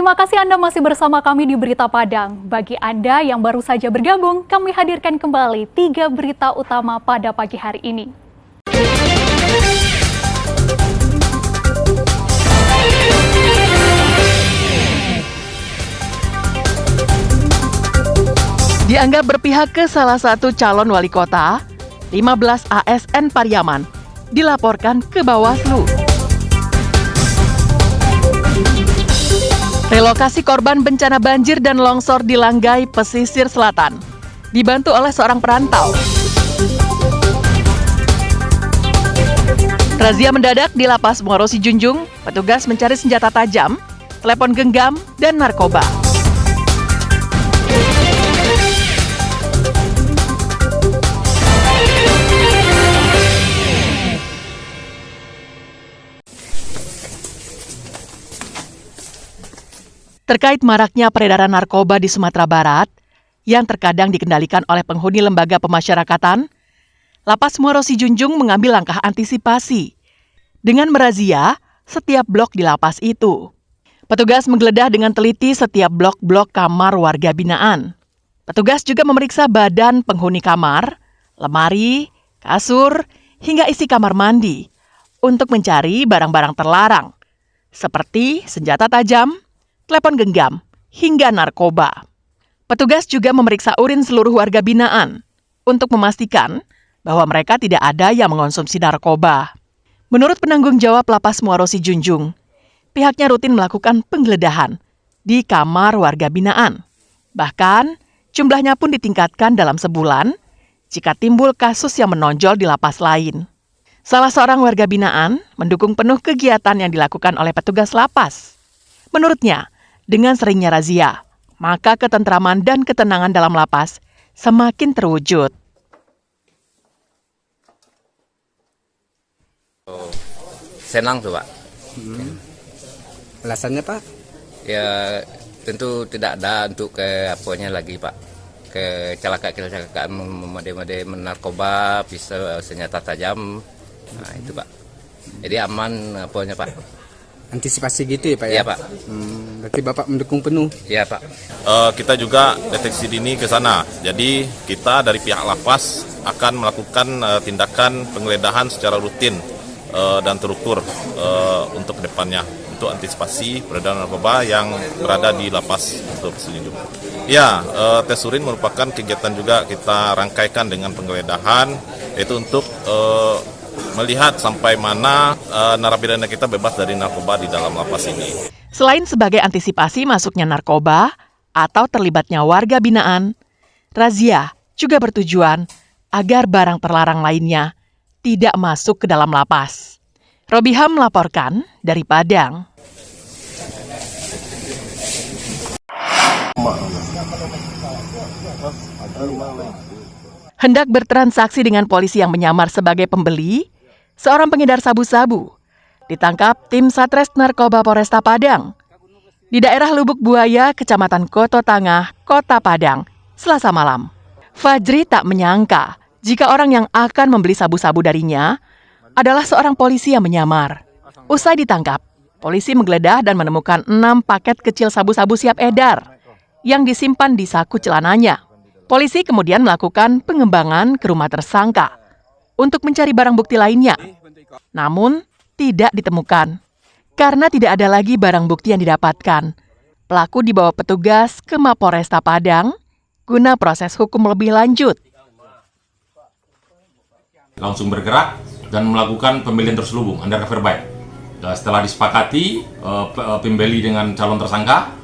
Terima kasih Anda masih bersama kami di Berita Padang. Bagi Anda yang baru saja bergabung, kami hadirkan kembali 3 berita utama pada pagi hari ini. Dianggap berpihak ke salah satu calon wali kota, 15 ASN Pariaman dilaporkan ke Bawaslu. Relokasi korban bencana banjir dan longsor di Langgai, pesisir selatan, dibantu oleh seorang perantau. Razia mendadak di Lapas Muaro Sijunjung, petugas mencari senjata tajam, telepon genggam, dan narkoba. Terkait maraknya peredaran narkoba di Sumatera Barat, yang terkadang dikendalikan oleh penghuni lembaga pemasyarakatan, Lapas Muaro Sijunjung mengambil langkah antisipasi dengan merazia setiap blok di lapas itu. Petugas menggeledah dengan teliti setiap blok-blok kamar warga binaan. Petugas juga memeriksa badan penghuni kamar, lemari, kasur, hingga isi kamar mandi untuk mencari barang-barang terlarang, seperti senjata tajam, telepon genggam, hingga narkoba. Petugas juga memeriksa urin seluruh warga binaan untuk memastikan bahwa mereka tidak ada yang mengonsumsi narkoba. Menurut penanggung jawab Lapas Muaro Sijunjung, pihaknya rutin melakukan penggeledahan di kamar warga binaan. Bahkan, jumlahnya pun ditingkatkan dalam sebulan jika timbul kasus yang menonjol di lapas lain. Salah seorang warga binaan mendukung penuh kegiatan yang dilakukan oleh petugas lapas. Menurutnya, dengan seringnya razia, maka ketentraman dan ketenangan dalam lapas semakin terwujud. Senang tuh Pak. Alasannya Pak? Ya tentu tidak ada untuk apanya lagi Pak. Kecelakaan memade-made narkoba, pisau, senjata tajam. Nah itu Pak. Jadi aman apanya Pak. Antisipasi gitu ya Pak ya? Iya Pak. Berarti Bapak mendukung penuh? Iya Pak. Kita juga deteksi dini ke sana. Jadi kita dari pihak lapas akan melakukan tindakan penggeledahan secara rutin dan terukur untuk kedepannya untuk antisipasi peredaran narkoba yang berada di lapas Sijunjung. Ya, tes urin merupakan kegiatan juga kita rangkaikan dengan penggeledahan, yaitu untuk melihat sampai mana narapidana kita bebas dari narkoba di dalam lapas ini. Selain sebagai antisipasi masuknya narkoba atau terlibatnya warga binaan, razia juga bertujuan agar barang terlarang lainnya tidak masuk ke dalam lapas. Robiham melaporkan dari Padang. Hendak bertransaksi dengan polisi yang menyamar sebagai pembeli, seorang pengedar sabu-sabu ditangkap tim Satres Narkoba Polresta Padang di daerah Lubuk Buaya, Kecamatan Koto Tangah, Kota Padang, Selasa malam. Fajri tak menyangka jika orang yang akan membeli sabu-sabu darinya adalah seorang polisi yang menyamar. Usai ditangkap, polisi menggeledah dan menemukan 6 paket kecil sabu-sabu siap edar yang disimpan di saku celananya. Polisi kemudian melakukan pengembangan ke rumah tersangka untuk mencari barang bukti lainnya. Namun, tidak ditemukan. Karena tidak ada lagi barang bukti yang didapatkan, pelaku dibawa petugas ke Mapolresta Padang guna proses hukum lebih lanjut. Langsung bergerak dan melakukan pembelian terselubung undercover buy. Setelah disepakati pembeli dengan calon tersangka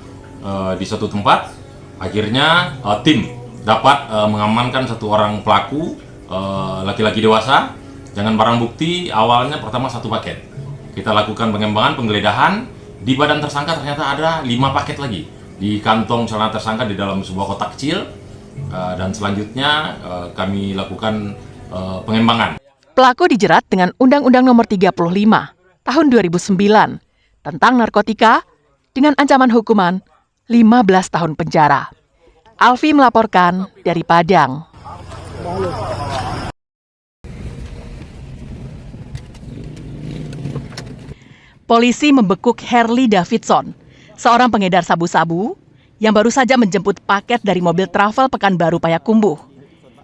di suatu tempat, akhirnya tim dapat mengamankan satu orang pelaku laki-laki dewasa dengan barang bukti awalnya pertama 1 paket. Kita lakukan pengembangan, penggeledahan, di badan tersangka ternyata ada 5 paket lagi. Di kantong celana tersangka di dalam sebuah kotak kecil, dan selanjutnya kami lakukan pengembangan. Pelaku dijerat dengan Undang-Undang Nomor 35 Tahun 2009 tentang narkotika dengan ancaman hukuman 15 tahun penjara. Alfi melaporkan dari Padang. Polisi membekuk Herli Davidson, seorang pengedar sabu-sabu yang baru saja menjemput paket dari mobil travel Pekanbaru Payakumbuh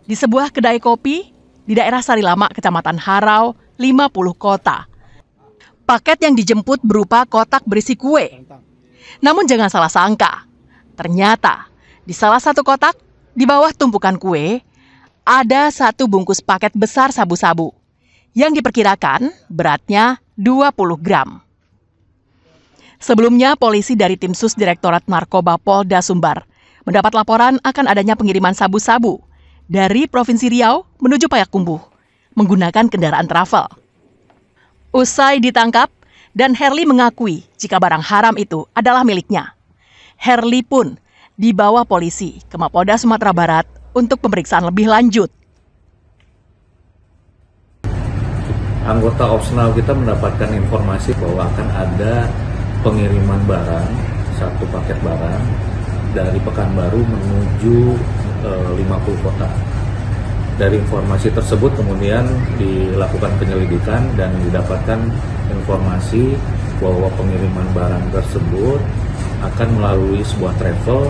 di sebuah kedai kopi di daerah Sarilama, Kecamatan Harau, 50 Kota. Paket yang dijemput berupa kotak berisi kue. Namun jangan salah sangka, ternyata di salah satu kotak di bawah tumpukan kue ada satu bungkus paket besar sabu-sabu yang diperkirakan beratnya 20 gram. Sebelumnya, polisi dari Tim Sus Direktorat Narkoba Polda Sumbar mendapat laporan akan adanya pengiriman sabu-sabu dari Provinsi Riau menuju Payakumbuh menggunakan kendaraan travel. Usai ditangkap, dan Herli mengakui jika barang haram itu adalah miliknya. Herli pun dibawa polisi ke Mapolda Sumatera Barat untuk pemeriksaan lebih lanjut. Anggota opsional kita mendapatkan informasi bahwa akan ada pengiriman barang, satu paket barang dari Pekanbaru menuju 50 kota. Dari informasi tersebut kemudian dilakukan penyelidikan dan didapatkan informasi bahwa pengiriman barang tersebut akan melalui sebuah travel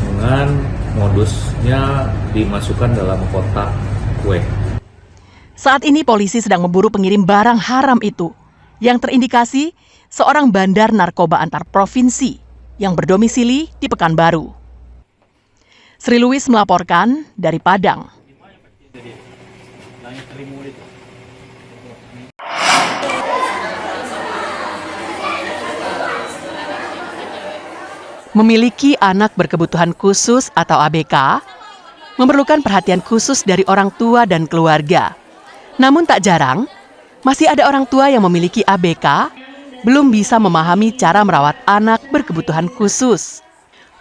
dengan modusnya dimasukkan dalam kotak kue. Saat ini polisi sedang memburu pengirim barang haram itu yang terindikasi seorang bandar narkoba antar provinsi yang berdomisili di Pekanbaru. Sri Louis melaporkan dari Padang. Memiliki anak berkebutuhan khusus atau ABK memerlukan perhatian khusus dari orang tua dan keluarga. Namun tak jarang, masih ada orang tua yang memiliki ABK belum bisa memahami cara merawat anak berkebutuhan khusus.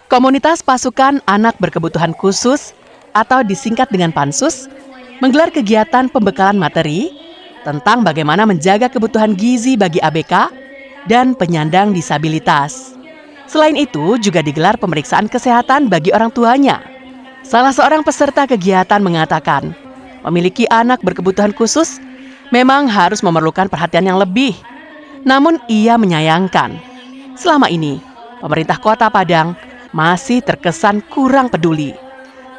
Komunitas Pasukan Anak Berkebutuhan Khusus atau disingkat dengan Pansus menggelar kegiatan pembekalan materi tentang bagaimana menjaga kebutuhan gizi bagi ABK dan penyandang disabilitas. Selain itu juga digelar pemeriksaan kesehatan bagi orang tuanya. Salah seorang peserta kegiatan mengatakan, memiliki anak berkebutuhan khusus memang harus memerlukan perhatian yang lebih. Namun ia menyayangkan, selama ini pemerintah Kota Padang masih terkesan kurang peduli.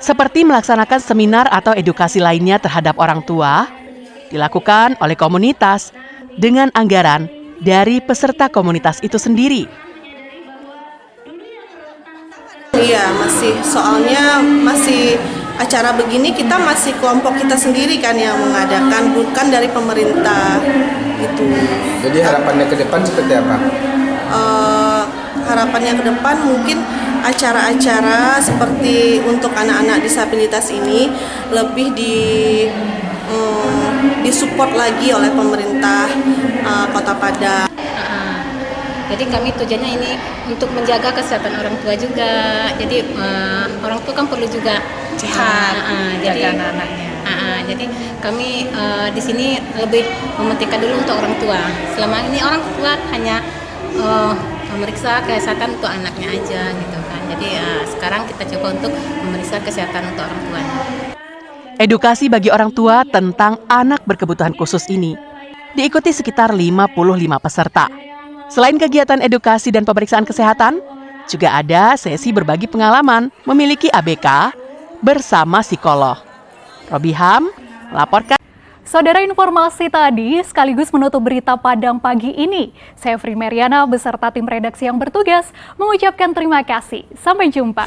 Seperti melaksanakan seminar atau edukasi lainnya terhadap orang tua, dilakukan oleh komunitas dengan anggaran dari peserta komunitas itu sendiri. Iya, soalnya masih acara begini kita masih kelompok kita sendiri kan yang mengadakan, bukan dari pemerintah gitu. Jadi harapannya ke depan seperti apa? Harapannya ke depan mungkin acara-acara seperti untuk anak-anak disabilitas ini lebih disupport lagi oleh pemerintah Kota Padang. Jadi kami tujuannya ini untuk menjaga kesehatan orang tua juga. Jadi orang tua kan perlu juga sehat, jadi anak-anaknya. Jadi kami di sini lebih mementingkan dulu untuk orang tua. Selama ini orang tua hanya memeriksa kesehatan untuk anaknya aja gitu kan. Jadi sekarang kita coba untuk memeriksa kesehatan untuk orang tuanya. Edukasi bagi orang tua tentang anak berkebutuhan khusus ini diikuti sekitar 55 peserta. Selain kegiatan edukasi dan pemeriksaan kesehatan, juga ada sesi berbagi pengalaman memiliki ABK bersama psikolog. Robiham melaporkan. Saudara, informasi tadi sekaligus menutup berita Padang pagi ini. Saya Fri Meriana beserta tim redaksi yang bertugas mengucapkan terima kasih. Sampai jumpa.